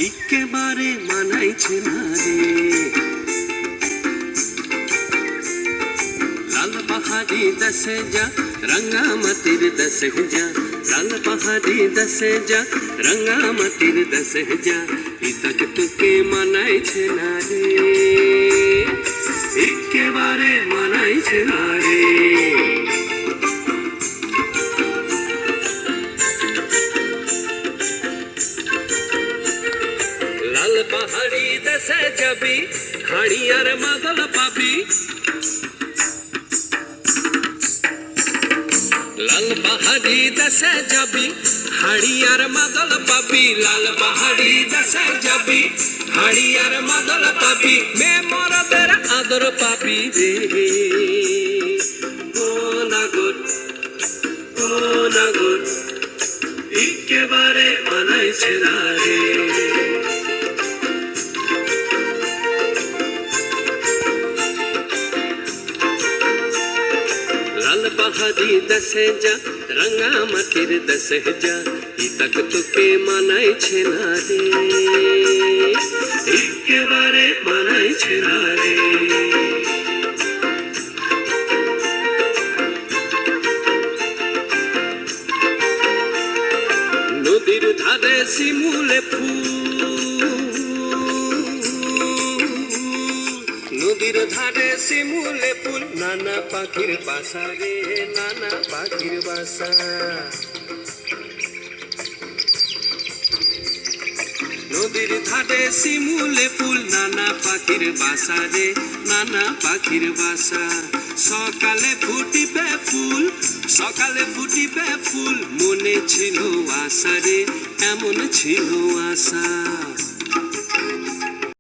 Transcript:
একেবারে মানাইছে না রে। লাল পাহাড়ি দশে যা রঙ্গামতির দশে যা, লাল পাহাড়ি দশে যা রঙ্গামতির দশে যা, ইতক তোকে মানাইছে না রে, একেবারে মানাইছে না রে। লাল পাহাড়ি দেশে যাবি হাড়ি আর মাদল পাবি, লাল পাহাড়ি দেশে যাবি হাড়ি আর মাদল পাবি, লাল পাহাড়ি দেশে যাবি হাড়ি আর মাদল পাবি, মে মরদের আদর পাবি রে। ও নাগর ও নাগর একেবারে মানাইছে না রে। লাল পাহাড়ি দশে যা রঙ্গামতির দশে যা, ইতক তোকে মানাইছে না রে, একেবারে মানাইছে না রে। নদীর ধারে শিমুলে ফুল, নদীর ধারে শিমুলে ফুল, নানা পাখির বাসা রে, নানা পাখির বাসা। নদীর ধারে শিমুলে ফুল, নানা পাখির বাসা রে, নানা পাখির বাসা। সকালে ফুটিবে ফুল, সকালে ফুটিবে ফুল, মনে ছিল আশা রে, এমন ছিল আশা।